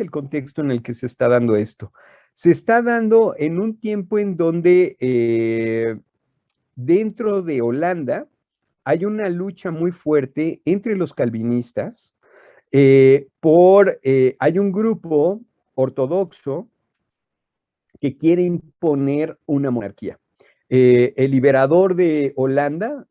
el contexto en el que se está dando esto? Se está dando en un tiempo en donde dentro de Holanda hay una lucha muy fuerte entre los calvinistas hay un grupo ortodoxo que quiere imponer una monarquía. El liberador de Holanda,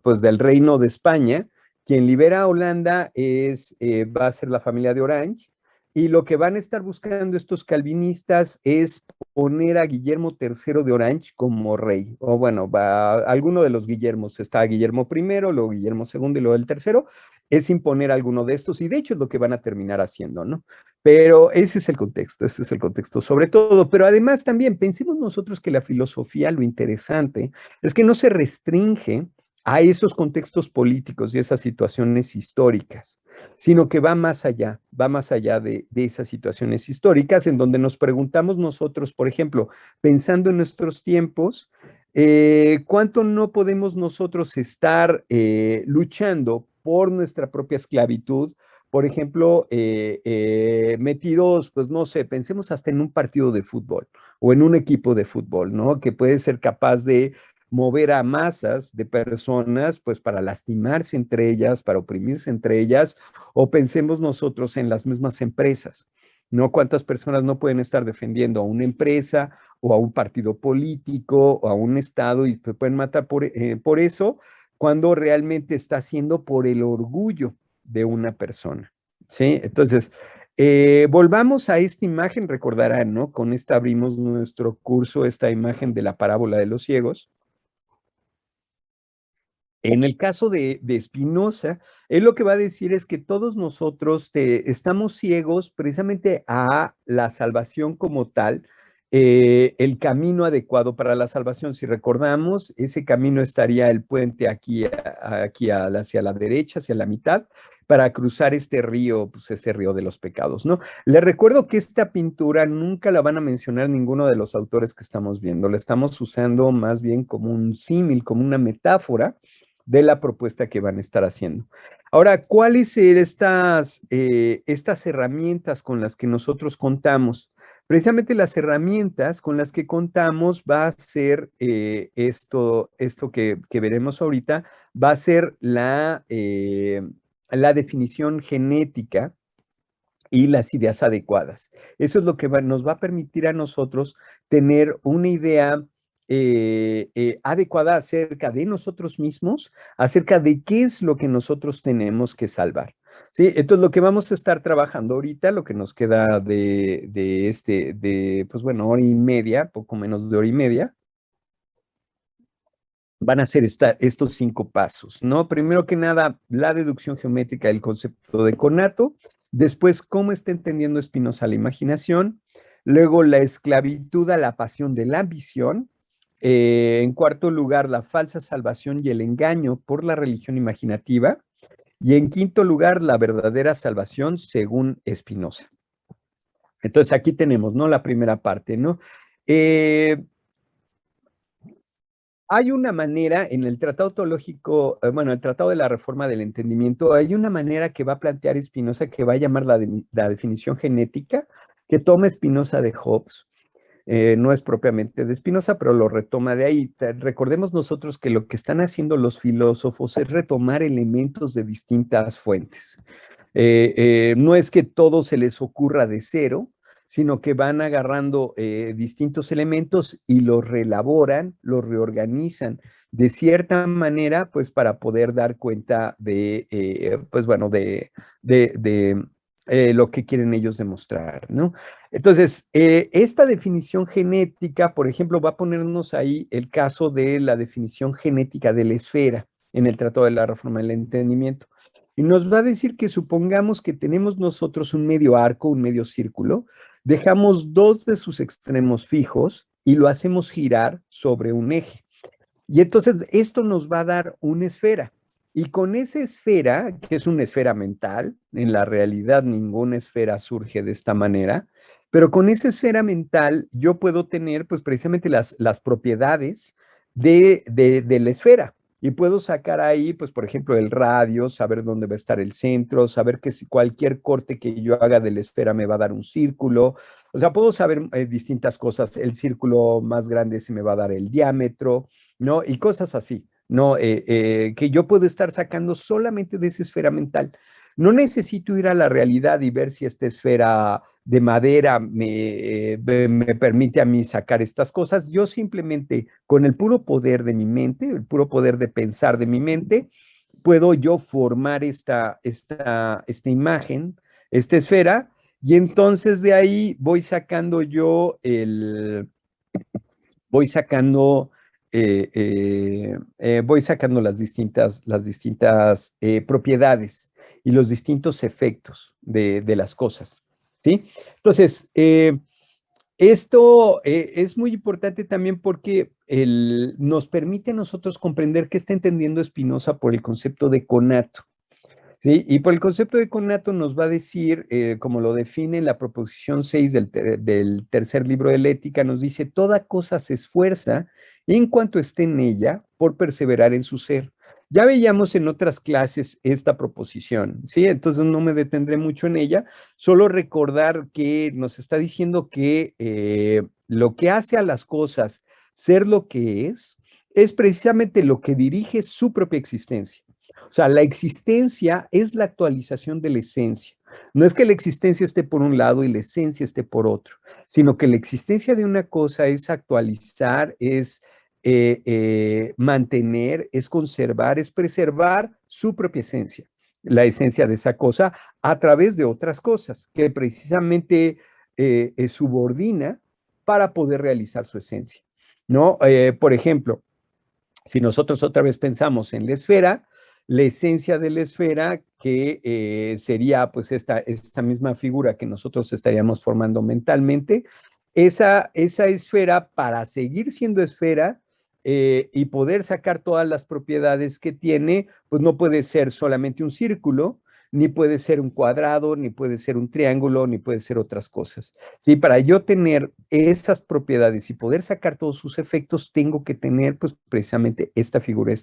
pues del Reino de España, quien libera a Holanda va a ser la familia de Orange, y lo que van a estar buscando estos calvinistas es poner a Guillermo III de Orange como rey, o bueno, alguno de los Guillermos, está Guillermo I, luego Guillermo II y luego el tercero, es imponer alguno de estos, y de hecho es lo que van a terminar haciendo, ¿no? Pero ese es el contexto sobre todo. Pero además también pensemos nosotros que la filosofía, lo interesante, es que no se restringe a esos contextos políticos y esas situaciones históricas, sino que va más allá de esas situaciones históricas en donde nos preguntamos nosotros, por ejemplo, pensando en nuestros tiempos, ¿cuánto no podemos nosotros estar luchando por nuestra propia esclavitud? Por ejemplo, metidos, pues no sé, pensemos hasta en un partido de fútbol o en un equipo de fútbol, ¿no? Que puede ser capaz de mover a masas de personas, pues para lastimarse entre ellas, para oprimirse entre ellas, o pensemos nosotros en las mismas empresas, ¿no? ¿Cuántas personas no pueden estar defendiendo a una empresa o a un partido político o a un estado y se pueden matar por eso cuando realmente está haciendo por el orgullo de una persona, ¿sí? Entonces, volvamos a esta imagen, recordarán, ¿no? Con esta abrimos nuestro curso, esta imagen de la parábola de los ciegos. En el caso de Spinoza, él lo que va a decir es que todos nosotros estamos ciegos precisamente a la salvación como tal, el camino adecuado para la salvación. Si recordamos, ese camino estaría el puente hacia la derecha, hacia la mitad, para cruzar este río, pues este río de los pecados, ¿no? Le recuerdo que esta pintura nunca la van a mencionar ninguno de los autores que estamos viendo, la estamos usando más bien como un símil, como una metáfora de la propuesta que van a estar haciendo. Ahora, ¿cuáles son estas herramientas con las que nosotros contamos? Precisamente las herramientas con las que contamos va a ser esto que veremos ahorita, va a ser la definición genética y las ideas adecuadas. Eso es lo que nos va a permitir a nosotros tener una idea adecuada acerca de nosotros mismos, acerca de qué es lo que nosotros tenemos que salvar. ¿Sí? Entonces, lo que vamos a estar trabajando ahorita, lo que nos queda pues bueno, hora y media, poco menos de hora y media, van a ser estos 5 pasos, ¿no? Primero que nada, la deducción geométrica del concepto de conato, después, cómo está entendiendo Spinoza la imaginación, luego la esclavitud a la pasión de la ambición, en cuarto lugar, la falsa salvación y el engaño por la religión imaginativa, y en quinto lugar, la verdadera salvación según Spinoza. Entonces, aquí tenemos, ¿no? La primera parte, ¿no? Hay una manera en el Tratado Teológico, bueno, el Tratado de la Reforma del Entendimiento, hay una manera que va a plantear Spinoza que va a llamar la definición genética, que toma Spinoza de Hobbes. No es propiamente de Spinoza, pero lo retoma de ahí. Recordemos nosotros que lo que están haciendo los filósofos es retomar elementos de distintas fuentes. No es que todo se les ocurra de cero, sino que van agarrando distintos elementos y los reelaboran, los reorganizan de cierta manera, pues para poder dar cuenta pues bueno, de lo que quieren ellos demostrar, ¿no? Entonces, esta definición genética, por ejemplo, va a ponernos ahí el caso de la definición genética de la esfera en el Tratado de la Reforma del Entendimiento. Y nos va a decir que supongamos que tenemos nosotros un medio arco, un medio círculo, dejamos 2 de sus extremos fijos y lo hacemos girar sobre un eje. Y entonces esto nos va a dar una esfera. Y con esa esfera, que es una esfera mental, en la realidad ninguna esfera surge de esta manera, pero con esa esfera mental yo puedo tener pues precisamente las propiedades de la esfera. y puedo sacar ahí, pues, por ejemplo, el radio, saber dónde va a estar el centro, saber que si cualquier corte que yo haga de la esfera me va a dar un círculo. O sea, puedo saber distintas cosas. El círculo más grande se me va a dar el diámetro, ¿no? Y cosas así, ¿no? Que yo puedo estar sacando solamente de esa esfera mental. No necesito ir a la realidad y ver si esta esfera de madera me permite a mí sacar estas cosas. Yo simplemente, con el puro poder de mi mente, el puro poder de pensar de mi mente, puedo yo formar esta imagen, esta esfera, y entonces de ahí voy sacando, voy sacando las distintas propiedades y los distintos efectos de las cosas, ¿sí? Entonces, esto es muy importante también porque nos permite a nosotros comprender qué está entendiendo Spinoza por el concepto de conato. Sí, y por el concepto de conato nos va a decir, como lo define en la proposición 6 del tercer libro de la Ética, nos dice, toda cosa se esfuerza en cuanto esté en ella por perseverar en su ser. Ya veíamos en otras clases esta proposición, ¿sí? Entonces no me detendré mucho en ella, solo recordar que nos está diciendo que lo que hace a las cosas ser lo que es precisamente lo que dirige su propia existencia. O sea, la existencia es la actualización de la esencia. No es que la existencia esté por un lado y la esencia esté por otro, sino que la existencia de una cosa es actualizar, es mantener, es conservar, es preservar su propia esencia, la esencia de esa cosa a través de otras cosas que precisamente subordina para poder realizar su esencia, ¿no? Por ejemplo, si nosotros otra vez pensamos en la esencia de la esfera, que sería pues esta misma figura que nosotros estaríamos formando mentalmente, esa esfera, para seguir siendo esfera y poder sacar todas las propiedades que tiene, pues no puede ser solamente un círculo, ni puede ser un cuadrado, ni puede ser un triángulo, ni puede ser otras cosas. Sí, para yo tener esas propiedades y poder sacar todos sus efectos, tengo que tener pues precisamente esta figura,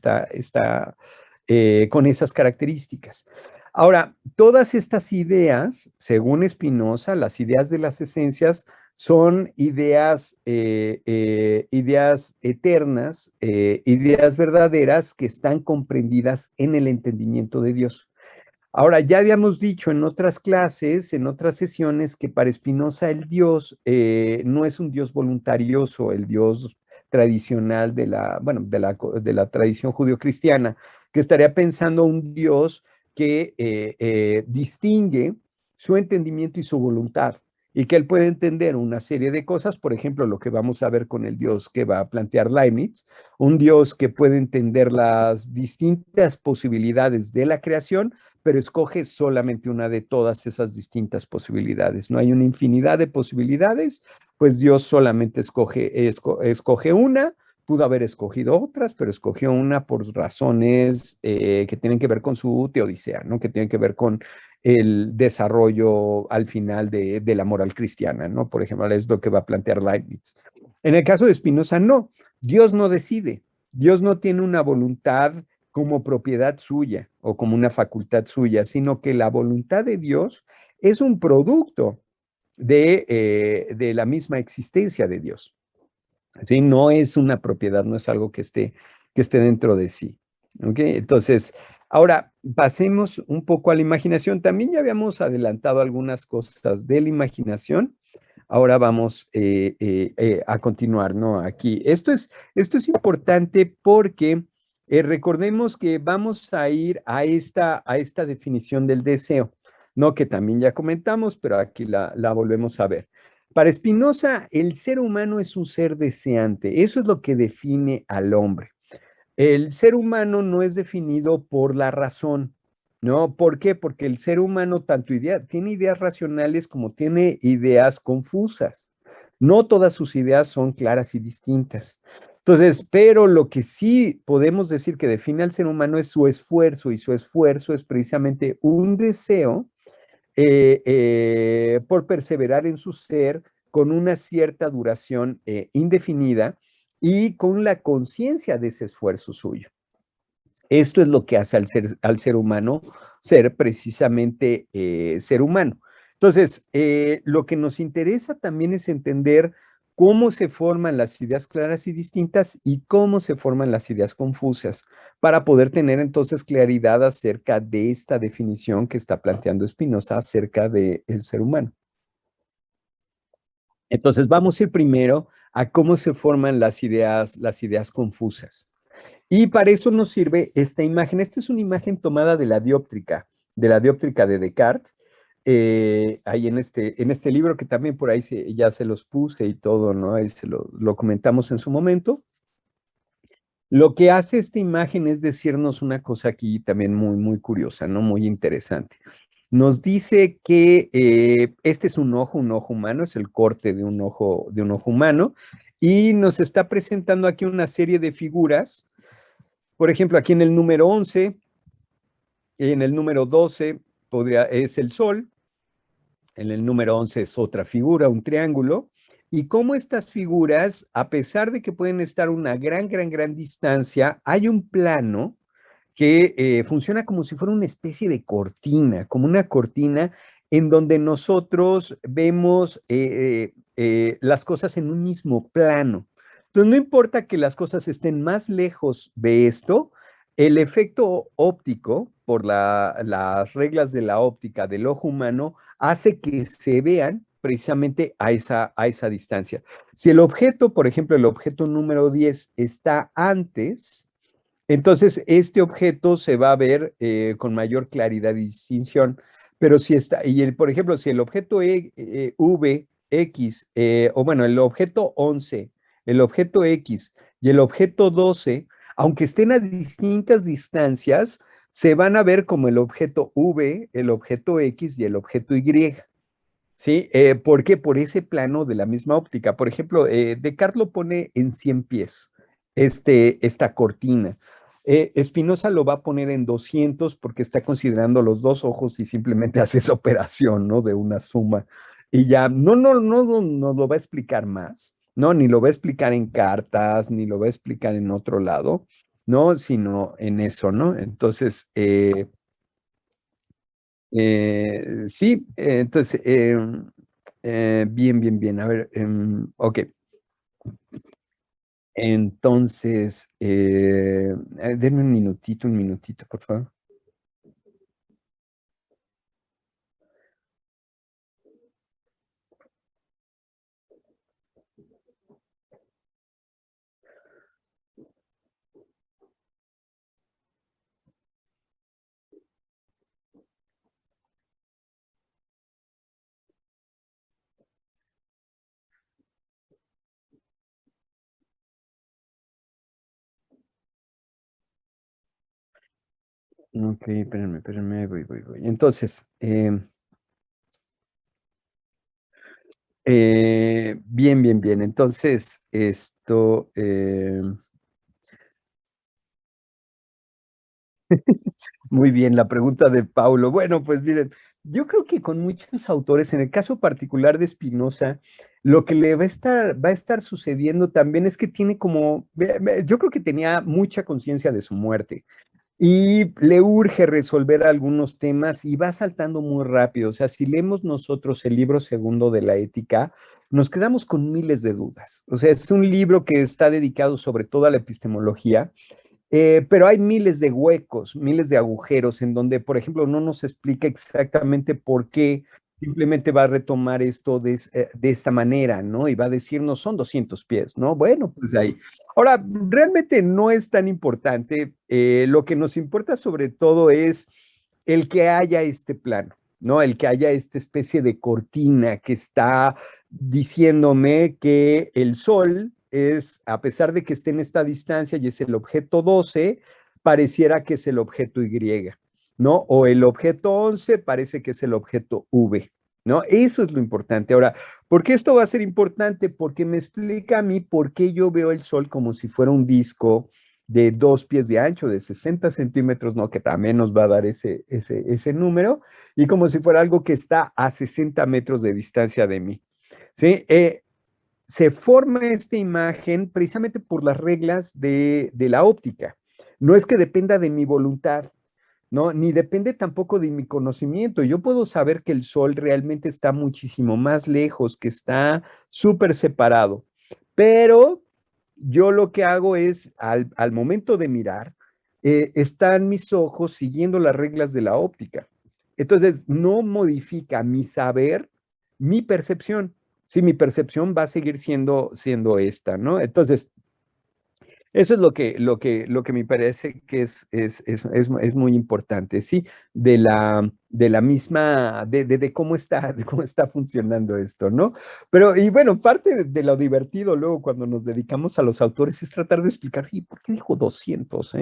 con esas características. Ahora, todas estas ideas, según Spinoza, las ideas de las esencias, son ideas eternas, ideas verdaderas que están comprendidas en el entendimiento de Dios. Ahora, ya habíamos dicho en otras clases, en otras sesiones, que para Spinoza el Dios no es un Dios voluntarioso, el Dios tradicional bueno, de la tradición judio-cristiana, que estaría pensando un Dios que distingue su entendimiento y su voluntad, y que él puede entender una serie de cosas, por ejemplo, lo que vamos a ver con el Dios que va a plantear Leibniz, un Dios que puede entender las distintas posibilidades de la creación, pero escoge solamente una de todas esas distintas posibilidades. No hay una infinidad de posibilidades, pues Dios solamente escoge una, pudo haber escogido otras, pero escogió una por razones que tienen que ver con su teodicea, ¿no? Que tienen que ver con el desarrollo al final de la moral cristiana, ¿no? Por ejemplo, es lo que va a plantear Leibniz. En el caso de Spinoza, no. Dios no decide. Dios no tiene una voluntad como propiedad suya o como una facultad suya, sino que la voluntad de Dios es un producto de la misma existencia de Dios. ¿Sí? No es una propiedad, no es algo que esté dentro de sí. ¿Ok? Entonces, ahora pasemos un poco a la imaginación. También ya habíamos adelantado algunas cosas de la imaginación. Ahora vamos a continuar, ¿no? Aquí. Esto es importante porque recordemos que vamos a ir a esta definición del deseo, ¿no? Que también ya comentamos, pero aquí la volvemos a ver. Para Spinoza, el ser humano es un ser deseante. Eso es lo que define al hombre. El ser humano no es definido por la razón, ¿no? ¿Por qué? Porque el ser humano tiene ideas racionales como tiene ideas confusas. No todas sus ideas son claras y distintas. Entonces, pero lo que sí podemos decir que define al ser humano es su esfuerzo, y su esfuerzo es precisamente un deseo por perseverar en su ser con una cierta duración indefinida y con la conciencia de ese esfuerzo suyo. Esto es lo que hace al ser humano ser precisamente ser humano. Entonces, lo que nos interesa también es entender cómo se forman las ideas claras y distintas y cómo se forman las ideas confusas para poder tener entonces claridad acerca de esta definición que está planteando Spinoza acerca del ser humano. Entonces, vamos a ir primero a cómo se forman las ideas confusas. Y para eso nos sirve esta imagen. Esta es una imagen tomada de la dióptrica de Descartes, ahí en este libro que también por ahí ya se los puse y todo, ¿no? Ahí lo comentamos en su momento. Lo que hace esta imagen es decirnos una cosa aquí también muy, muy curiosa, ¿no? Muy interesante. Nos dice que este es un ojo humano, es el corte de un ojo humano, y nos está presentando aquí una serie de figuras. Por ejemplo, aquí en el número 11, en el número 12 es el Sol, en el número 11 es otra figura, un triángulo, y cómo estas figuras, a pesar de que pueden estar a una gran distancia, hay un plano que funciona como si fuera una especie de cortina, como una cortina en donde nosotros vemos las cosas en un mismo plano. Entonces, no importa que las cosas estén más lejos de esto, el efecto óptico, por las reglas de la óptica del ojo humano, hace que se vean precisamente a esa distancia. Si el objeto, por ejemplo, el objeto número 10 está antes, entonces este objeto se va a ver con mayor claridad y distinción. Pero si está, por ejemplo, si el objeto VX, o bueno, el objeto 11, el objeto X y el objeto 12, aunque estén a distintas distancias, se van a ver como el objeto V, el objeto X y el objeto Y. ¿Sí? ¿Por qué? Por ese plano de la misma óptica. Por ejemplo, Descartes lo pone en 100 pies, esta cortina. Spinoza lo va a poner en 200 porque está considerando los dos ojos y simplemente hace esa operación, ¿no? De una suma. Y ya, no lo va a explicar más, ¿no? Ni lo va a explicar en cartas, ni lo va a explicar en otro lado, ¿no? Sino en eso, ¿no? Entonces, sí, entonces, bien. A ver, ok. Entonces, denme un minutito, por favor. Ok, espérenme, voy. Entonces, bien. Entonces, esto, muy bien, la pregunta de Paulo. Bueno, pues miren, yo creo que con muchos autores, en el caso particular de Spinoza, lo que le va a estar sucediendo también es que tiene como, yo creo que tenía mucha conciencia de su muerte y le urge resolver algunos temas y va saltando muy rápido. O sea, si leemos nosotros el libro segundo de la ética, nos quedamos con miles de dudas. O sea, es un libro que está dedicado sobre todo a la epistemología, pero hay miles de huecos, miles de agujeros en donde, por ejemplo, no nos explica exactamente por qué simplemente va a retomar esto de esta manera, ¿no? Y va a decirnos, son 200 pies, ¿no? Bueno, pues ahí. Ahora, realmente no es tan importante. Lo que nos importa sobre todo es el que haya este plano, ¿no? El que haya esta especie de cortina que está diciéndome que el Sol es, a pesar de que esté en esta distancia y es el objeto 12, pareciera que es el objeto Y, ¿no? O el objeto 11 parece que es el objeto V, ¿no? Eso es lo importante. Ahora, ¿por qué esto va a ser importante? Porque me explica a mí por qué yo veo el Sol como si fuera un disco de 2 pies de ancho, de 60 centímetros, ¿no? Que también nos va a dar ese número, y como si fuera algo que está a 60 metros de distancia de mí. ¿Sí? Se forma esta imagen precisamente por las reglas de la óptica. no es que dependa de mi voluntad, ¿no? Ni depende tampoco de mi conocimiento. Yo puedo saber que el Sol realmente está muchísimo más lejos, que está súper separado, pero yo lo que hago es, al momento de mirar, están mis ojos siguiendo las reglas de la óptica. Entonces, no modifica mi saber, mi percepción. Sí, mi percepción va a seguir siendo esta, ¿no? Entonces, eso es lo que me parece que es muy importante, ¿sí? De la misma, de cómo está funcionando esto, ¿no? Pero, y bueno, parte de lo divertido luego cuando nos dedicamos a los autores es tratar de explicar, ¿y por qué dijo 200,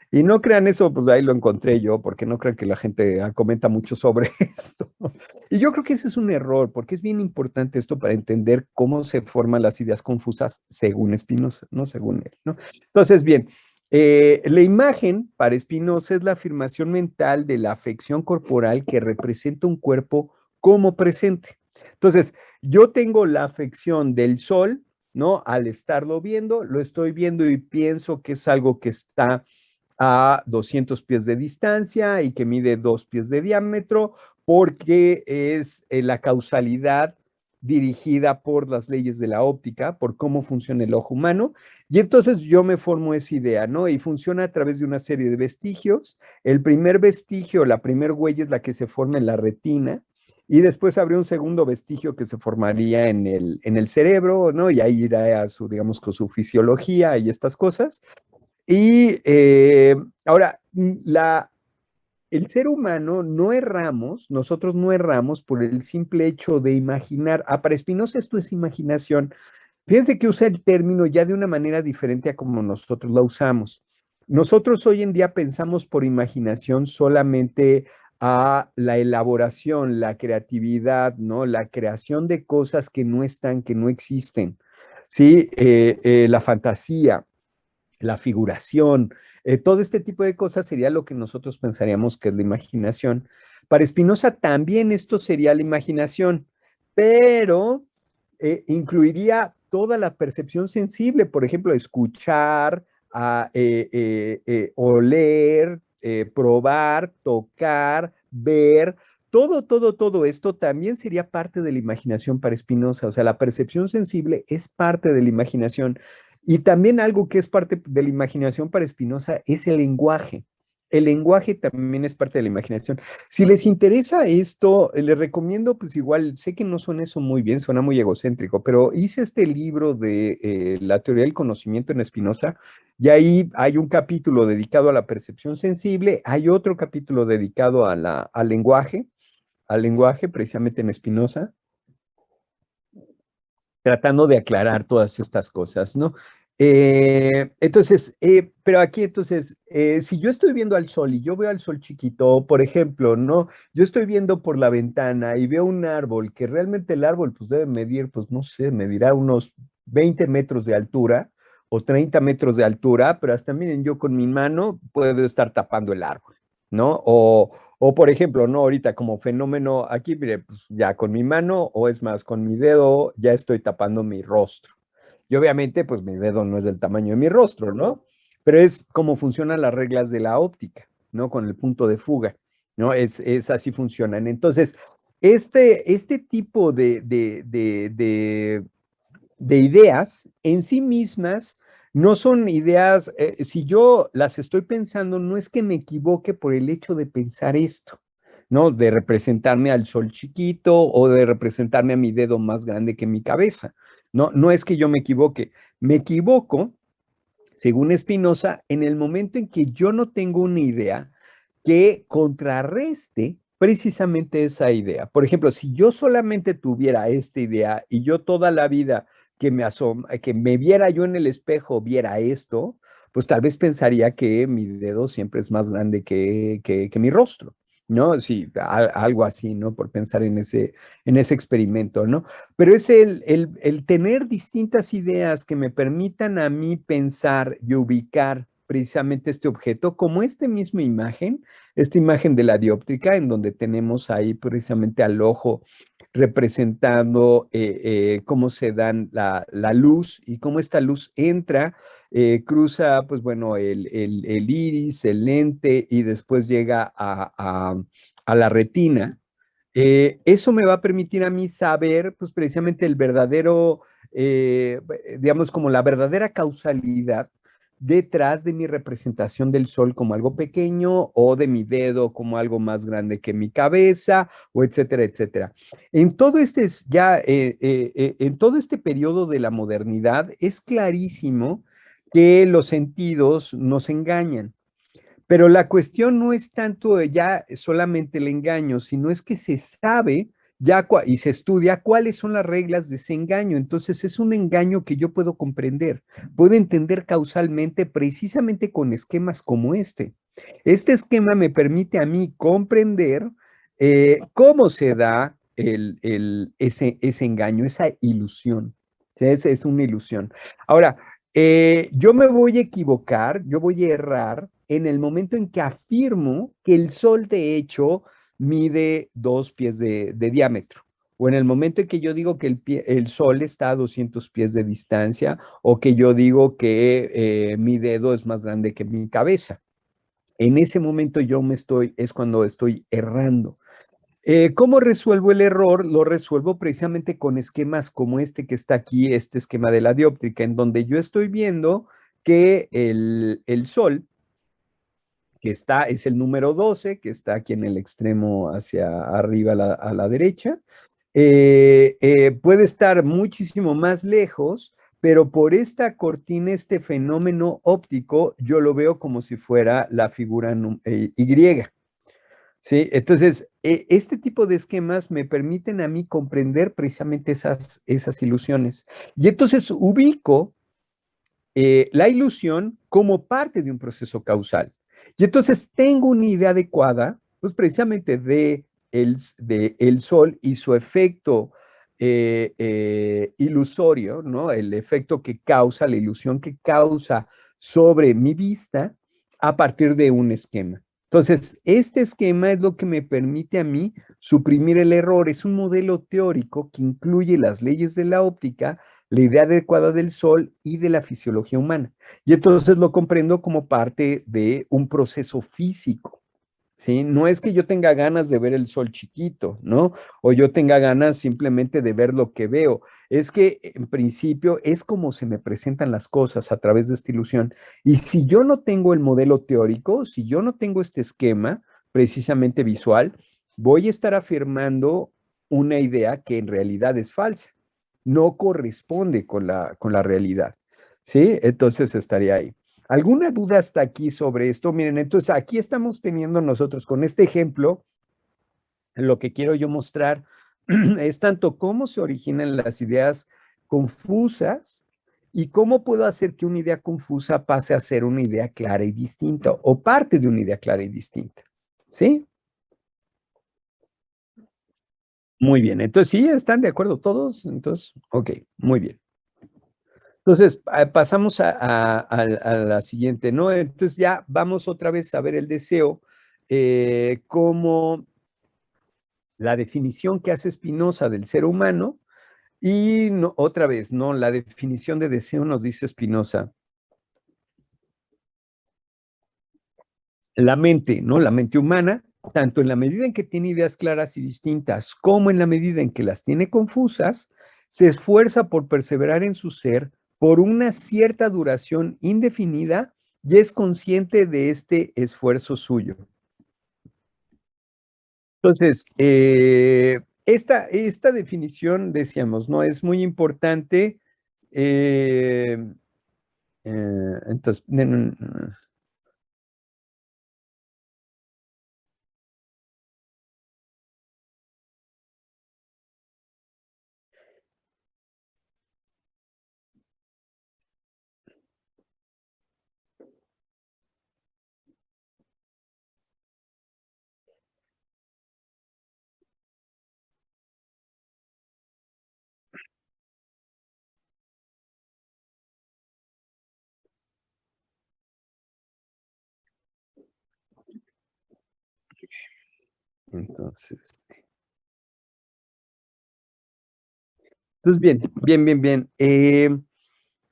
y no crean eso, pues ahí lo encontré yo, porque no crean que la gente comenta mucho sobre esto. Y yo creo que ese es un error, porque es bien importante esto para entender cómo se forman las ideas confusas según Spinoza, no según él, ¿no? Entonces, bien, la imagen para Spinoza es la afirmación mental de la afección corporal que representa un cuerpo como presente. Entonces, yo tengo la afección del sol, ¿no? Al estarlo viendo, lo estoy viendo y pienso que es algo que está a 200 pies de distancia y que mide 2 pies de diámetro, porque es la causalidad dirigida por las leyes de la óptica, por cómo funciona el ojo humano, y entonces yo me formo esa idea, ¿no? Y funciona a través de una serie de vestigios. El primer vestigio, la primer huella es la que se forma en la retina, y después habría un segundo vestigio que se formaría en el cerebro, ¿no? Y ahí irá a su, digamos, con su fisiología y estas cosas. Y ahora, el ser humano no erramos, nosotros no erramos por el simple hecho de imaginar. Para Spinoza esto es imaginación. Fíjense que usa el término ya de una manera diferente a como nosotros la usamos. Nosotros hoy en día pensamos por imaginación solamente a la elaboración, la creatividad, ¿no? La creación de cosas que no están, que no existen. Sí, la fantasía, la figuración, todo este tipo de cosas sería lo que nosotros pensaríamos que es la imaginación. Para Spinoza también esto sería la imaginación, pero incluiría toda la percepción sensible, por ejemplo, escuchar, oler, probar, tocar, ver. Todo esto también sería parte de la imaginación para Spinoza. O sea, la percepción sensible es parte de la imaginación. Y también algo que es parte de la imaginación para Spinoza es el lenguaje. El lenguaje también es parte de la imaginación. Si les interesa esto, les recomiendo, pues igual, sé que no suena eso muy bien, suena muy egocéntrico, pero hice este libro de la teoría del conocimiento en Spinoza, y ahí hay un capítulo dedicado a la percepción sensible, hay otro capítulo dedicado al lenguaje precisamente en Spinoza, tratando de aclarar todas estas cosas, ¿no? Pero aquí entonces, si yo estoy viendo al sol y yo veo al sol chiquito, por ejemplo, ¿no? Yo estoy viendo por la ventana y veo un árbol, que realmente el árbol pues debe medir, pues no sé, medirá unos 20 metros de altura o 30 metros de altura, pero hasta miren, yo con mi mano puedo estar tapando el árbol, ¿no? O por ejemplo, no, ahorita como fenómeno, aquí, mire, pues ya con mi mano o es más, con mi dedo ya estoy tapando mi rostro. Y obviamente, pues mi dedo no es del tamaño de mi rostro, ¿no? Pero es como funcionan las reglas de la óptica, ¿no? Con el punto de fuga, ¿no? Es así funcionan. Entonces, este tipo de ideas en sí mismas no son ideas, si yo las estoy pensando, no es que me equivoque por el hecho de pensar esto, ¿no? De representarme al sol chiquito o de representarme a mi dedo más grande que mi cabeza. No, no es que yo me equivoco, según Spinoza, en el momento en que yo no tengo una idea que contrarreste precisamente esa idea. Por ejemplo, si yo solamente tuviera esta idea y yo toda la vida que me viera yo en el espejo, viera esto, pues tal vez pensaría que mi dedo siempre es más grande que mi rostro, ¿no? Sí, algo así, ¿no? Por pensar en ese experimento, ¿no? Pero es el tener distintas ideas que me permitan a mí pensar y ubicar precisamente este objeto como esta imagen de la dióptrica, en donde tenemos ahí precisamente al ojo representando cómo se dan la luz y cómo esta luz entra, cruza, pues bueno, el iris, el lente y después llega a la retina. Eso me va a permitir a mí saber, pues precisamente el verdadero, digamos, como la verdadera causalidad detrás de mi representación del sol como algo pequeño o de mi dedo como algo más grande que mi cabeza, o etcétera, etcétera. En todo este, en todo este periodo de la modernidad es clarísimo que los sentidos nos engañan. Pero la cuestión no es tanto ya solamente el engaño, sino es que se sabe ya y se estudia cuáles son las reglas de ese engaño. Entonces es un engaño que yo puedo comprender, puedo entender causalmente precisamente con esquemas como este. Este esquema me permite a mí comprender cómo se da ese engaño, esa ilusión. Es una ilusión. Ahora, yo me voy a equivocar, yo voy a errar en el momento en que afirmo que el Sol, de hecho, mide 2 pies de diámetro. O en el momento en que yo digo que el Sol está a 200 pies de distancia, o que yo digo que mi dedo es más grande que mi cabeza. En ese momento es cuando estoy errando. ¿Cómo resuelvo el error? Lo resuelvo precisamente con esquemas como este que está aquí, este esquema de la dióptrica, en donde yo estoy viendo que el Sol, es el número 12, que está aquí en el extremo hacia arriba a la derecha, puede estar muchísimo más lejos, pero por esta cortina, este fenómeno óptico, yo lo veo como si fuera la figura Y. ¿Sí? Entonces, este tipo de esquemas me permiten a mí comprender precisamente esas ilusiones. Y entonces ubico la ilusión como parte de un proceso causal. Y entonces tengo una idea adecuada, pues precisamente de el sol y su efecto ilusorio, ¿no? El efecto que causa, la ilusión que causa sobre mi vista a partir de un esquema. Entonces, este esquema es lo que me permite a mí suprimir el error. Es un modelo teórico que incluye las leyes de la óptica, la idea adecuada del sol y de la fisiología humana. Y entonces lo comprendo como parte de un proceso físico, ¿sí? No es que yo tenga ganas de ver el sol chiquito, ¿no? O yo tenga ganas simplemente de ver lo que veo. Es que en principio es como se me presentan las cosas a través de esta ilusión. Y si yo no tengo el modelo teórico, si yo no tengo este esquema precisamente visual, voy a estar afirmando una idea que en realidad es falsa, no corresponde con la realidad, ¿sí? Entonces estaría ahí. ¿Alguna duda hasta aquí sobre esto? Miren, entonces aquí estamos teniendo nosotros con este ejemplo, lo que quiero yo mostrar es tanto cómo se originan las ideas confusas y cómo puedo hacer que una idea confusa pase a ser una idea clara y distinta o parte de una idea clara y distinta. ¿Sí? Muy bien. Entonces, ¿sí están de acuerdo todos? Entonces, ok, muy bien. Entonces, pasamos a la siguiente, ¿no? Entonces ya vamos otra vez a ver el deseo como la definición que hace Spinoza del ser humano y otra vez, ¿no? La definición de deseo nos dice Spinoza, la mente, ¿no? La mente humana, tanto en la medida en que tiene ideas claras y distintas como en la medida en que las tiene confusas, se esfuerza por perseverar en su ser por una cierta duración indefinida y es consciente de este esfuerzo suyo. Entonces, esta definición, decíamos, ¿no? Es muy importante. eh, entonces, entonces, Entonces, bien, bien, bien, bien.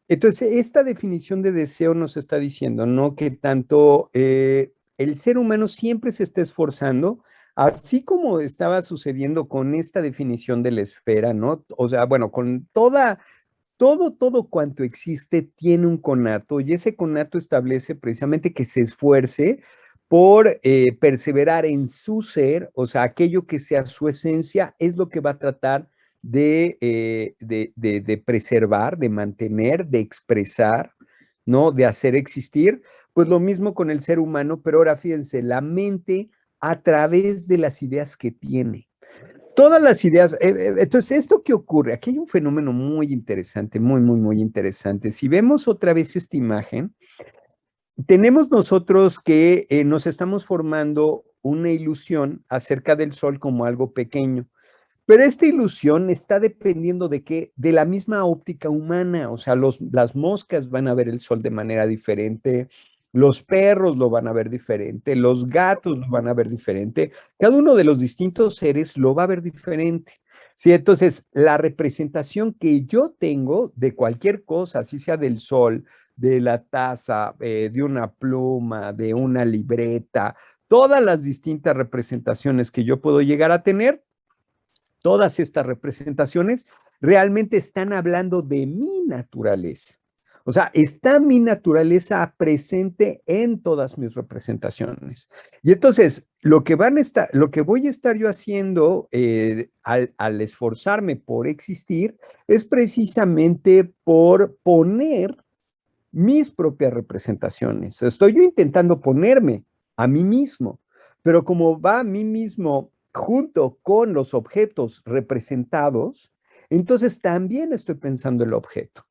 Entonces, esta definición de deseo nos está diciendo, ¿no? Que tanto el ser humano siempre se está esforzando, así como estaba sucediendo con esta definición de la esfera, ¿no? O sea, bueno, con todo cuanto existe tiene un conato y ese conato establece precisamente que se esfuerce por perseverar en su ser, o sea, aquello que sea su esencia es lo que va a tratar de preservar, de mantener, de expresar, ¿no? De hacer existir. Pues lo mismo con el ser humano, pero ahora fíjense, la mente a través de las ideas que tiene. Todas las ideas, entonces, ¿esto qué ocurre? Aquí hay un fenómeno muy interesante, muy, muy, muy interesante. Si vemos otra vez esta imagen, tenemos nosotros que nos estamos formando una ilusión acerca del sol como algo pequeño. Pero esta ilusión está dependiendo de qué, de la misma óptica humana, o sea, las moscas van a ver el sol de manera diferente, los perros lo van a ver diferente, los gatos lo van a ver diferente, cada uno de los distintos seres lo va a ver diferente. Sí, entonces la representación que yo tengo de cualquier cosa, así sea del sol, de la taza, de una pluma, de una libreta, todas las distintas representaciones que yo puedo llegar a tener, todas estas representaciones realmente están hablando de mi naturaleza. O sea, está mi naturaleza presente en todas mis representaciones. Y entonces, lo que voy a estar yo haciendo al esforzarme por existir es precisamente por poner mis propias representaciones. Estoy yo intentando ponerme a mí mismo, pero como va a mí mismo junto con los objetos representados, entonces también estoy pensando el objeto.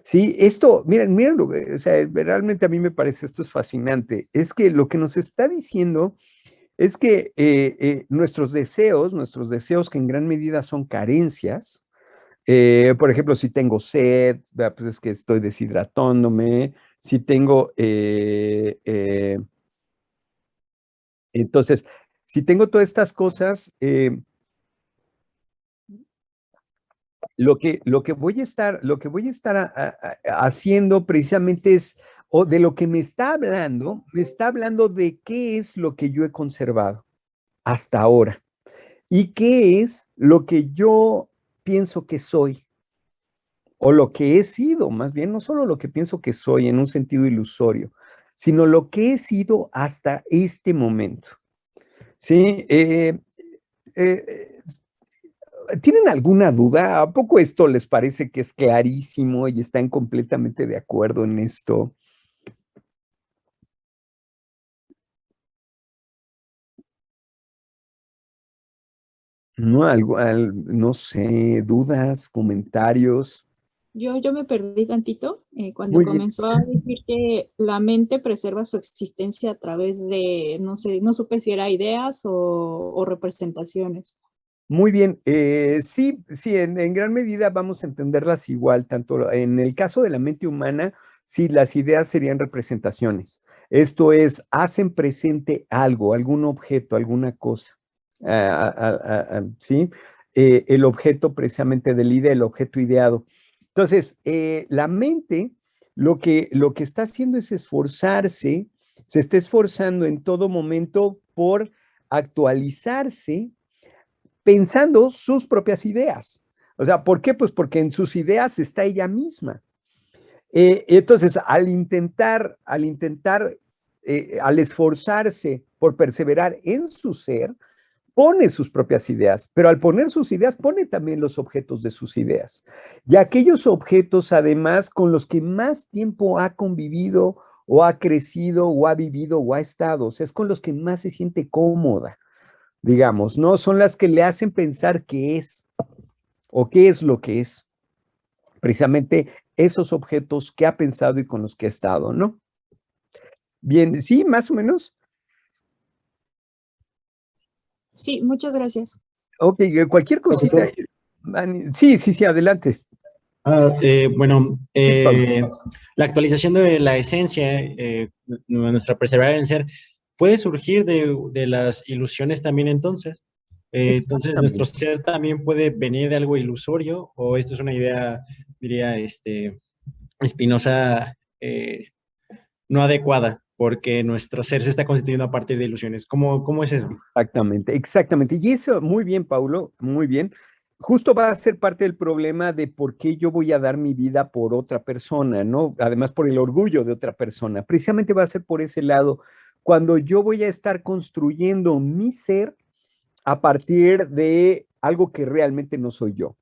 Sí, esto, miren, miren, o sea, realmente a mí me parece esto es fascinante. Es que lo que nos está diciendo es que nuestros deseos que en gran medida son carencias, por ejemplo, si tengo sed, pues es que estoy deshidratándome. Si tengo, entonces, si tengo todas estas cosas, lo que voy a estar haciendo precisamente es, o de lo que me está hablando de qué es lo que yo he conservado hasta ahora y qué es lo que yo pienso que soy. O lo que he sido, más bien, no solo lo que pienso que soy en un sentido ilusorio, sino lo que he sido hasta este momento. ¿Sí? Eh, ¿Tienen alguna duda? ¿A poco esto les parece que es clarísimo y están completamente de acuerdo en esto? ¿No? No sé, dudas, comentarios. Yo me perdí tantito cuando Muy bien. comenzó a decir que la mente preserva su existencia a través de, no sé, no supe si era ideas o representaciones. Muy bien, sí, sí, en gran medida vamos a entenderlas igual, tanto en el caso de la mente humana, sí, las ideas serían representaciones. Esto es, hacen presente algo, algún objeto, alguna cosa. ¿Sí? El objeto precisamente de la idea, el objeto ideado. Entonces, la mente lo que está haciendo es esforzarse, se está esforzando en todo momento por actualizarse pensando sus propias ideas. O sea, ¿por qué? Pues porque en sus ideas está ella misma. Entonces, al esforzarse por perseverar en su ser, pone sus propias ideas, pero al poner sus ideas, pone también los objetos de sus ideas. Y aquellos objetos, además, con los que más tiempo ha convivido o ha crecido o ha vivido o ha estado, o sea, es con los que más se siente cómoda, digamos, ¿no? Son las que le hacen pensar qué es o qué es lo que es. Precisamente esos objetos que ha pensado y con los que ha estado, ¿no? Bien, sí, más o menos. Sí, muchas gracias. Ok, cualquier cosita. Profesor, Sí, sí, sí, adelante. bueno, Sí, Pablo. la actualización de la esencia, nuestra perseverancia en ser, puede surgir de las ilusiones también entonces. Entonces, ¿nuestro Exactamente. ser también puede venir de algo ilusorio o esto es una idea, diría, Spinoza, no adecuada, porque nuestro ser se está constituyendo a partir de ilusiones? ¿Cómo es eso? Exactamente, exactamente. Y eso, muy bien, Paulo, muy bien. Justo va a ser parte del problema de por qué yo voy a dar mi vida por otra persona, ¿no? Además, por el orgullo de otra persona. Precisamente va a ser por ese lado, cuando yo voy a estar construyendo mi ser a partir de algo que realmente no soy yo.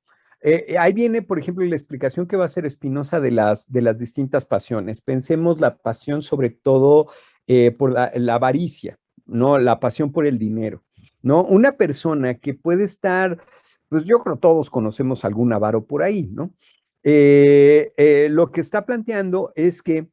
Ahí viene, por ejemplo, la explicación que va a hacer Spinoza de las distintas pasiones. Pensemos la pasión sobre todo por la avaricia, ¿no? La pasión por el dinero, ¿no? Una persona que puede estar, pues yo creo todos conocemos algún avaro por ahí, ¿no? Lo que está planteando es que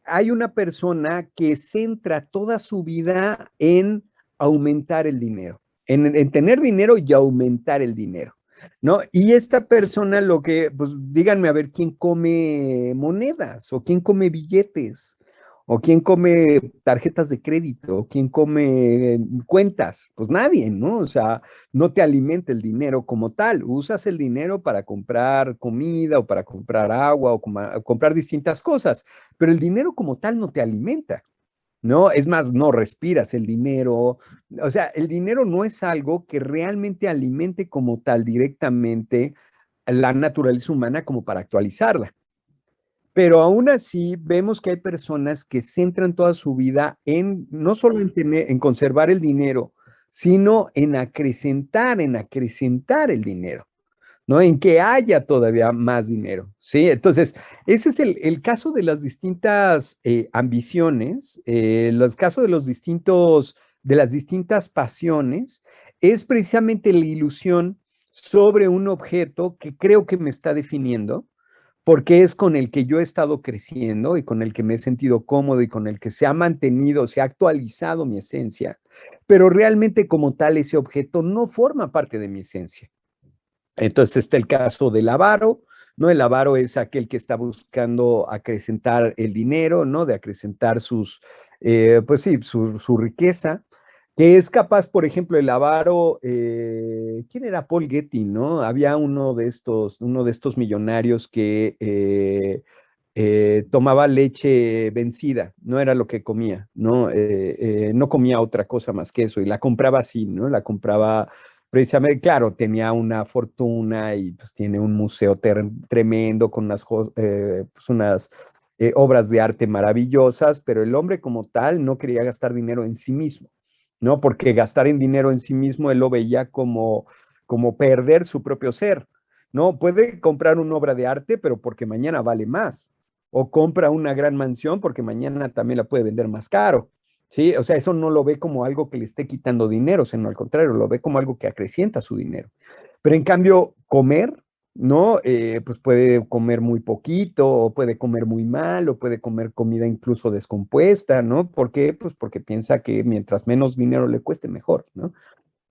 hay una persona que centra toda su vida en aumentar el dinero, en tener dinero y aumentar el dinero, ¿no? Y esta persona lo que, pues díganme a ver quién come monedas o quién come billetes o quién come tarjetas de crédito o quién come cuentas, pues nadie, ¿no? O sea, no te alimenta el dinero como tal, usas el dinero para comprar comida o para comprar agua o comprar distintas cosas, pero el dinero como tal no te alimenta, ¿no? Es más, no respiras el dinero. O sea, el dinero no es algo que realmente alimente como tal directamente la naturaleza humana como para actualizarla. Pero aún así vemos que hay personas que centran toda su vida en no solo en conservar el dinero, sino en acrecentar el dinero. ¿No? En que haya todavía más dinero, ¿sí? Entonces, ese es el caso de las distintas ambiciones, los casos de de las distintas pasiones, es precisamente la ilusión sobre un objeto que creo que me está definiendo, porque es con el que yo he estado creciendo y con el que me he sentido cómodo y con el que se ha mantenido, se ha actualizado mi esencia, pero realmente como tal ese objeto no forma parte de mi esencia. Entonces está el caso del avaro, ¿no? El avaro es aquel que está buscando acrecentar el dinero, ¿no? De acrecentar pues sí, su riqueza, que es capaz, por ejemplo, el avaro, ¿quién era Paul Getty, no? Había uno de estos millonarios que tomaba leche vencida, no era lo que comía, ¿no? No comía otra cosa más que eso y la compraba así, ¿no? La compraba precisamente, claro, tenía una fortuna y pues tiene un museo tremendo con pues, unas obras de arte maravillosas, pero el hombre como tal no quería gastar dinero en sí mismo, ¿no? Porque gastar en dinero en sí mismo él lo veía como perder su propio ser, ¿no? Puede comprar una obra de arte, pero porque mañana vale más. O compra una gran mansión porque mañana también la puede vender más caro. Sí, o sea, eso no lo ve como algo que le esté quitando dinero, sino al contrario, lo ve como algo que acrecienta su dinero. Pero en cambio, comer, ¿no? Pues puede comer muy poquito, o puede comer muy mal, o puede comer comida incluso descompuesta, ¿no? ¿Por qué? Pues porque piensa que mientras menos dinero le cueste, mejor, ¿no?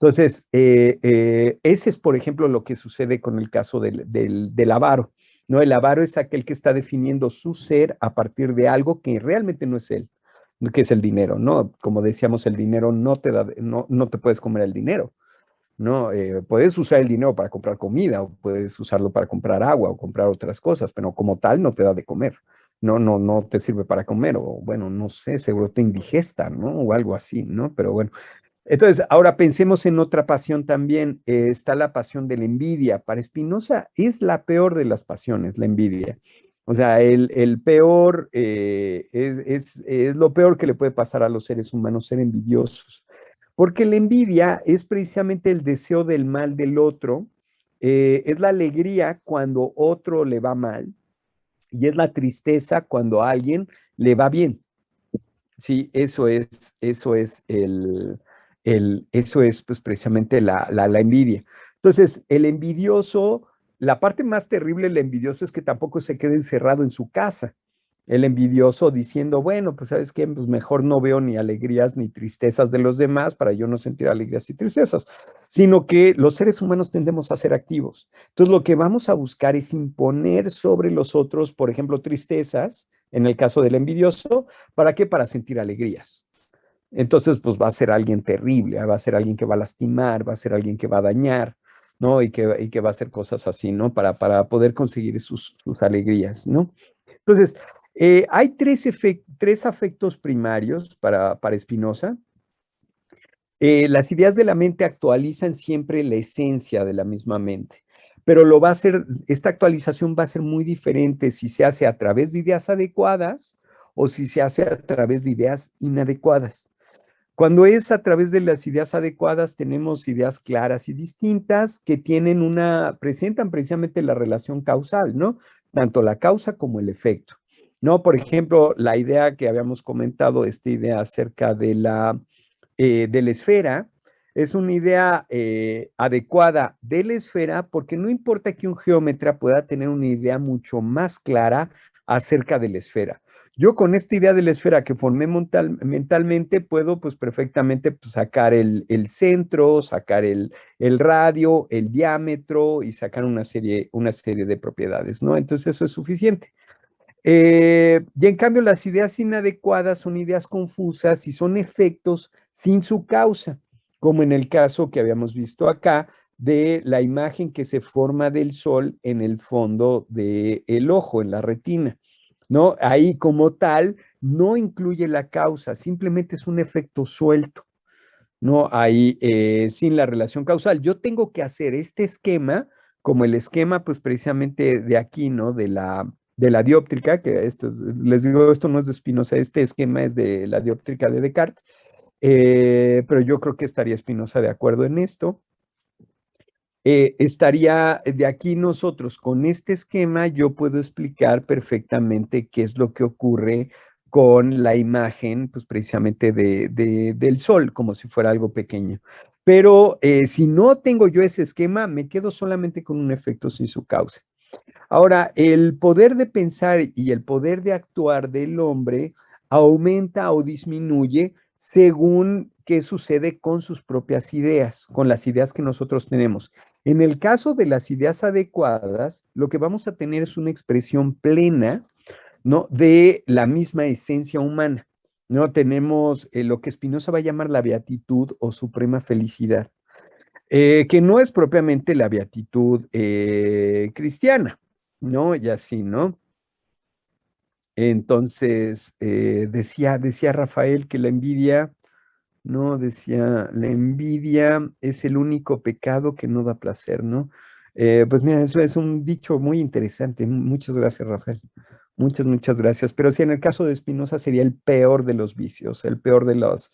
Entonces, ese es, por ejemplo, lo que sucede con el caso del avaro, ¿no? El avaro es aquel que está definiendo su ser a partir de algo que realmente no es él, que es el dinero, ¿no? Como decíamos, el dinero no te da, no te puedes comer el dinero, ¿no? Puedes usar el dinero para comprar comida, o puedes usarlo para comprar agua o comprar otras cosas, pero como tal no te da de comer. No te sirve para comer, o bueno, no sé, seguro te indigesta, ¿no? O algo así, ¿no? Pero bueno, entonces, ahora pensemos en otra pasión también. Está la pasión de la envidia. Para Spinoza es la peor de las pasiones, la envidia. O sea, el peor es lo peor que le puede pasar a los seres humanos, ser envidiosos. Porque la envidia es precisamente el deseo del mal del otro, es la alegría cuando otro le va mal y es la tristeza cuando a alguien le va bien. Sí, eso es eso es pues precisamente la envidia. Entonces, el envidioso, la parte más terrible del envidioso es que tampoco se quede encerrado en su casa. El envidioso diciendo, bueno, pues sabes qué, pues mejor no veo ni alegrías ni tristezas de los demás para yo no sentir alegrías y tristezas, sino que los seres humanos tendemos a ser activos. Entonces, lo que vamos a buscar es imponer sobre los otros, por ejemplo, tristezas, en el caso del envidioso, ¿para qué? Para sentir alegrías. Entonces, pues va a ser alguien terrible, va a ser alguien que va a lastimar, va a ser alguien que va a dañar, ¿no? Y que va a hacer cosas así, ¿no? Para poder conseguir sus alegrías, ¿no? Entonces, hay tres afectos primarios para Spinoza. Las ideas de la mente actualizan siempre la esencia de la misma mente, pero esta actualización va a ser muy diferente si se hace a través de ideas adecuadas o si se hace a través de ideas inadecuadas. Cuando es a través de las ideas adecuadas, tenemos ideas claras y distintas que presentan precisamente la relación causal, ¿no? Tanto la causa como el efecto, ¿no? Por ejemplo, la idea que habíamos comentado, esta idea acerca de la esfera, es una idea adecuada de la esfera porque no importa que un geómetra pueda tener una idea mucho más clara acerca de la esfera. Yo con esta idea de la esfera que formé mentalmente puedo pues perfectamente pues, sacar el centro, sacar el radio, el diámetro y sacar una serie de propiedades, ¿no? Entonces eso es suficiente. Y en cambio las ideas inadecuadas son ideas confusas y son efectos sin su causa, como en el caso que habíamos visto acá de la imagen que se forma del sol en el fondo del ojo, en la retina, ¿no? Ahí como tal no incluye la causa, simplemente es un efecto suelto, ¿no? Ahí sin la relación causal. Yo tengo que hacer este esquema como el esquema, pues precisamente de aquí, ¿no? De la dióptrica, que les digo, esto no es de Spinoza, este esquema es de la dióptrica de Descartes, pero yo creo que estaría Spinoza de acuerdo en esto. Estaría de aquí nosotros con este esquema, yo puedo explicar perfectamente qué es lo que ocurre con la imagen, pues precisamente del sol, como si fuera algo pequeño. Pero si no tengo yo ese esquema, me quedo solamente con un efecto sin su causa. Ahora, el poder de pensar y el poder de actuar del hombre aumenta o disminuye según qué sucede con sus propias ideas, con las ideas que nosotros tenemos. En el caso de las ideas adecuadas, lo que vamos a tener es una expresión plena, ¿no? De la misma esencia humana, ¿no? Tenemos lo que Spinoza va a llamar la beatitud o suprema felicidad, que no es propiamente la beatitud cristiana, ¿no? Y así, ¿no? Entonces, decía Rafael que la envidia, no, decía, la envidia es el único pecado que no da placer, ¿no? Pues mira, eso es un dicho muy interesante. Muchas gracias, Rafael. Muchas gracias. Pero sí, en el caso de Spinoza sería el peor de los vicios, el peor de las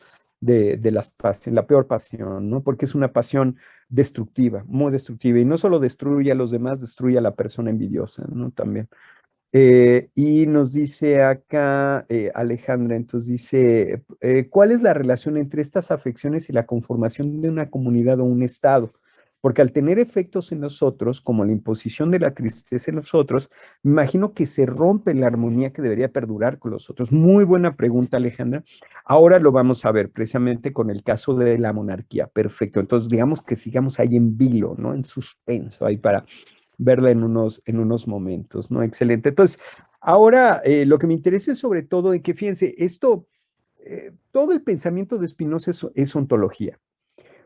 pasiones, la peor pasión, ¿no? Porque es una pasión destructiva, muy destructiva. Y no solo destruye a los demás, destruye a la persona envidiosa, ¿no? También. Y nos dice acá Alejandra, entonces dice, ¿cuál es la relación entre estas afecciones y la conformación de una comunidad o un estado? Porque al tener efectos en nosotros, como la imposición de la tristeza en nosotros, me imagino que se rompe la armonía que debería perdurar con los otros. Muy buena pregunta, Alejandra. Ahora lo vamos a ver precisamente con el caso de la monarquía. Perfecto. Entonces, digamos que sigamos ahí en vilo, ¿no? En suspenso, ahí para verla en unos momentos, ¿no? Excelente. Entonces, ahora lo que me interesa es sobre todo en que, fíjense, todo el pensamiento de Spinoza es ontología.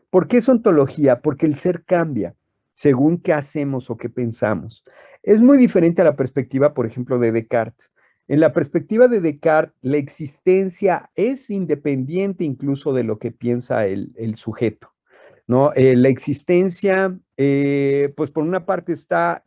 ¿Por qué es ontología? Porque el ser cambia según qué hacemos o qué pensamos. Es muy diferente a la perspectiva, por ejemplo, de Descartes. En la perspectiva de Descartes, la existencia es independiente incluso de lo que piensa el sujeto, ¿no? La existencia, pues por una parte está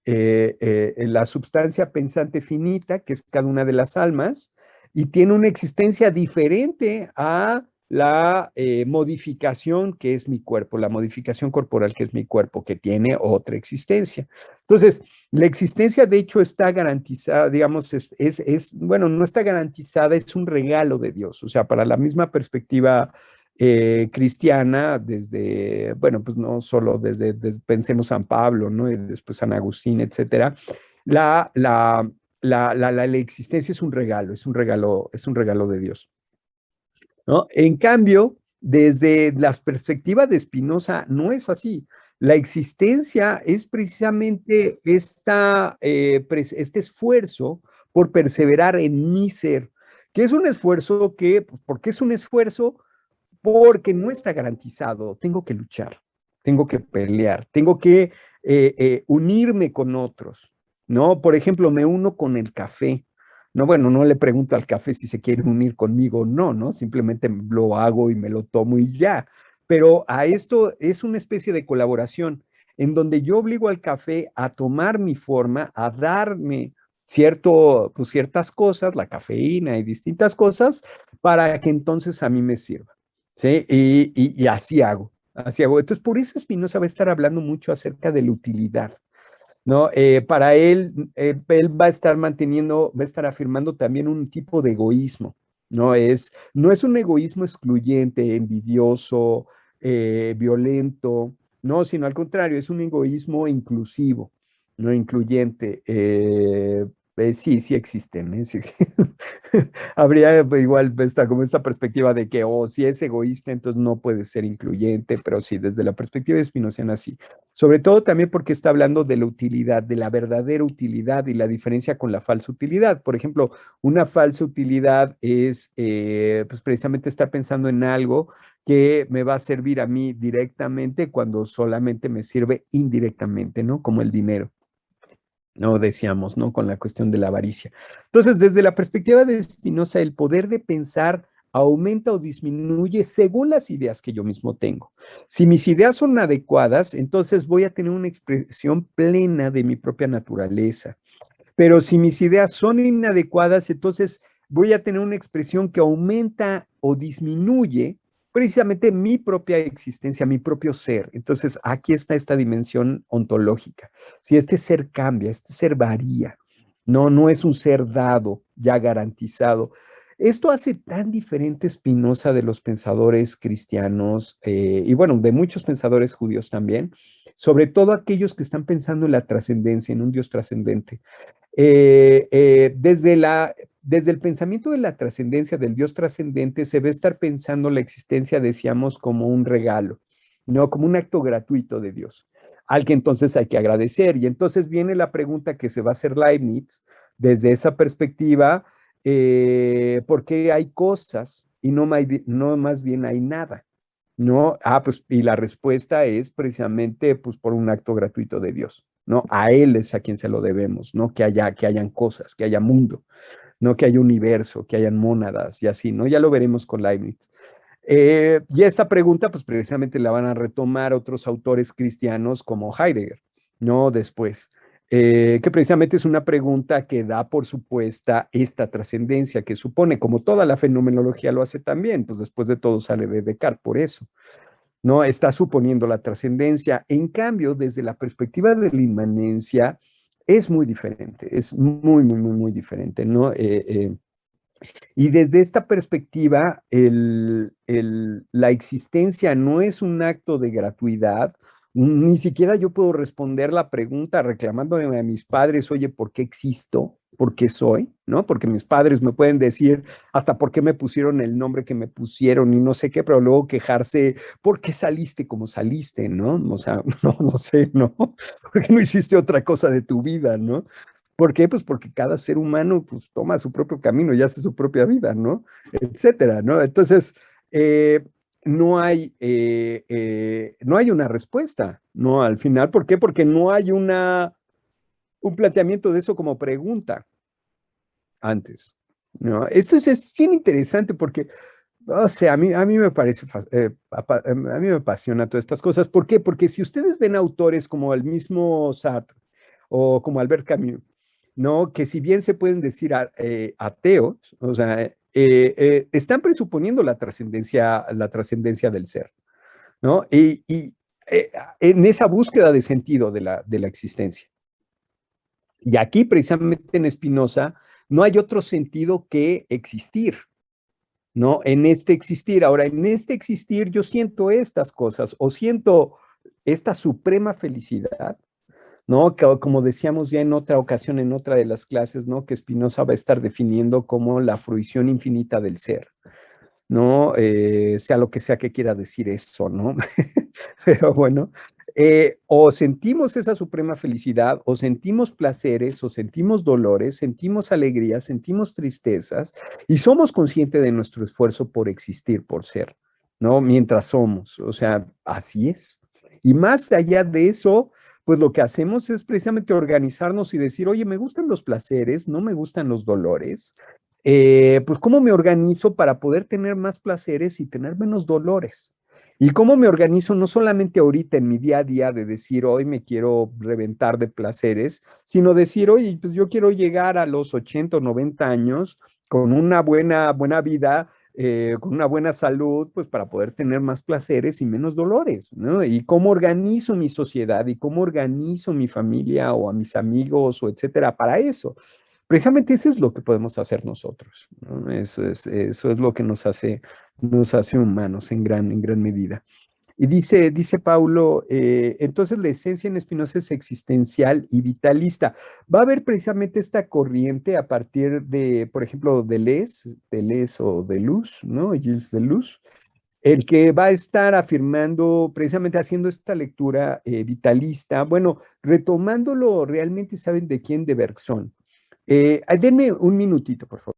la substancia pensante finita, que es cada una de las almas, y tiene una existencia diferente a la modificación que es mi cuerpo, la modificación corporal que es mi cuerpo, que tiene otra existencia. Entonces, la existencia de hecho está garantizada, digamos, bueno, no está garantizada, es un regalo de Dios, o sea, para la misma perspectiva cristiana, bueno, pues no solo pensemos San Pablo, ¿no? Y después San Agustín, etcétera, la existencia es un regalo, es un regalo de Dios, ¿no? En cambio, desde la perspectiva de Spinoza, no es así. La existencia es precisamente este esfuerzo por perseverar en mi ser, que es un esfuerzo que, pues, ¿por qué es un esfuerzo? Porque no está garantizado, tengo que luchar, tengo que pelear, tengo que unirme con otros, ¿no? Por ejemplo, me uno con el café, no, bueno, no le pregunto al café si se quiere unir conmigo o no, ¿no? Simplemente lo hago y me lo tomo y ya, pero a esto es una especie de colaboración en donde yo obligo al café a tomar mi forma, a darme pues ciertas cosas, la cafeína y distintas cosas, para que entonces a mí me sirva. ¿Sí? Y así hago, así hago. Entonces, por eso Spinoza va a estar hablando mucho acerca de la utilidad, ¿no? Para él va a estar manteniendo, va a estar afirmando también un tipo de egoísmo, no es un egoísmo excluyente, envidioso, violento, no, sino al contrario, es un egoísmo inclusivo, no incluyente. Sí, sí existen, ¿eh? Sí, sí. Habría igual como esta perspectiva de que, si es egoísta, entonces no puede ser incluyente, pero sí, desde la perspectiva de Spinoza, sí. Sobre todo también porque está hablando de la utilidad, de la verdadera utilidad y la diferencia con la falsa utilidad. Por ejemplo, una falsa utilidad es pues precisamente estar pensando en algo que me va a servir a mí directamente cuando solamente me sirve indirectamente, ¿no? Como el dinero. No decíamos, ¿no? Con la cuestión de la avaricia. Entonces, desde la perspectiva de Spinoza, el poder de pensar aumenta o disminuye según las ideas que yo mismo tengo. Si mis ideas son adecuadas, entonces voy a tener una expresión plena de mi propia naturaleza. Pero si mis ideas son inadecuadas, entonces voy a tener una expresión que aumenta o disminuye precisamente mi propia existencia, mi propio ser. Entonces, aquí está esta dimensión ontológica. Si este ser cambia, este ser varía, no es un ser dado, ya garantizado. Esto hace tan diferente Spinoza de los pensadores cristianos y bueno, de muchos pensadores judíos también, sobre todo aquellos que están pensando en la trascendencia, en un Dios trascendente. Desde el pensamiento de la trascendencia, del Dios trascendente, se va a estar pensando la existencia, decíamos, como un regalo, no como un acto gratuito de Dios, al que entonces hay que agradecer. Y entonces viene la pregunta que se va a hacer Leibniz desde esa perspectiva, ¿por qué hay cosas y no más bien hay nada? ¿No? Pues, y la respuesta es precisamente, pues, por un acto gratuito de Dios, ¿no? A Él es a quien se lo debemos, ¿no? Que hayan cosas, que haya mundo, ¿no? Que haya universo, que hayan mónadas y así, ¿no? Ya lo veremos con Leibniz. Y esta pregunta, pues, precisamente la van a retomar otros autores cristianos como Heidegger, ¿no? Después. Que precisamente es una pregunta que da por supuesta esta trascendencia que supone, como toda la fenomenología lo hace también, pues después de todo sale de Descartes por eso, ¿no? Está suponiendo la trascendencia. En cambio, desde la perspectiva de la inmanencia, es muy diferente, es muy, muy, muy, muy diferente, ¿no? Y desde esta perspectiva, la existencia no es un acto de gratuidad. Ni siquiera yo puedo responder la pregunta reclamándome a mis padres, oye, ¿por qué existo? ¿Por qué soy? ¿No? Porque mis padres me pueden decir hasta por qué me pusieron el nombre que me pusieron y no sé qué, pero luego quejarse, ¿por qué saliste como saliste? ¿No? O sea, no sé, ¿no? ¿Por qué no hiciste otra cosa de tu vida? ¿No? ¿Por qué? Pues porque cada ser humano pues toma su propio camino y hace su propia vida, ¿no? Etcétera, ¿no? Entonces, no hay una respuesta, ¿no? Al final, ¿por qué? Porque no hay un planteamiento de eso como pregunta antes, ¿no? Esto es bien interesante porque, o sea, a mí me parece, a mí me apasiona todas estas cosas. ¿Por qué? Porque si ustedes ven autores como el mismo Sartre o como Albert Camus, ¿no? Que si bien se pueden decir ateos, o sea, están presuponiendo la trascendencia del ser, ¿no? En esa búsqueda de sentido de la existencia. Y aquí, precisamente en Spinoza, no hay otro sentido que existir, ¿no? En este existir. Ahora, en este existir yo siento estas cosas o siento esta suprema felicidad, ¿no? Como decíamos ya en otra ocasión, en otra de las clases, ¿no? Que Spinoza va a estar definiendo como la fruición infinita del ser, ¿no? Sea lo que sea que quiera decir eso, ¿no? Pero bueno, O sentimos esa suprema felicidad, o sentimos placeres, o sentimos dolores, sentimos alegrías, sentimos tristezas, y somos conscientes de nuestro esfuerzo por existir, por ser, ¿no? Mientras somos, o sea, así es. Y más allá de eso, pues lo que hacemos es precisamente organizarnos y decir, oye, me gustan los placeres, no me gustan los dolores. Pues ¿cómo me organizo para poder tener más placeres y tener menos dolores? ¿Y cómo me organizo no solamente ahorita en mi día a día de decir, hoy me quiero reventar de placeres, sino decir, oye, pues yo quiero llegar a los 80 o 90 años con una buena vida, con una buena salud, pues para poder tener más placeres y menos dolores, ¿no? Y cómo organizo mi sociedad y cómo organizo mi familia o a mis amigos o etcétera para eso. Precisamente eso es lo que podemos hacer nosotros, ¿no? Eso es lo que nos hace humanos en gran medida. Y dice Paulo, entonces la esencia en Spinoza es existencial y vitalista. Va a haber precisamente esta corriente a partir de, por ejemplo, Deleuze o Deleuze, ¿no? Gilles Deleuze, el que va a estar afirmando, precisamente haciendo esta lectura vitalista, bueno, retomándolo realmente, ¿saben de quién? De Bergson. Denme un minutito, por favor.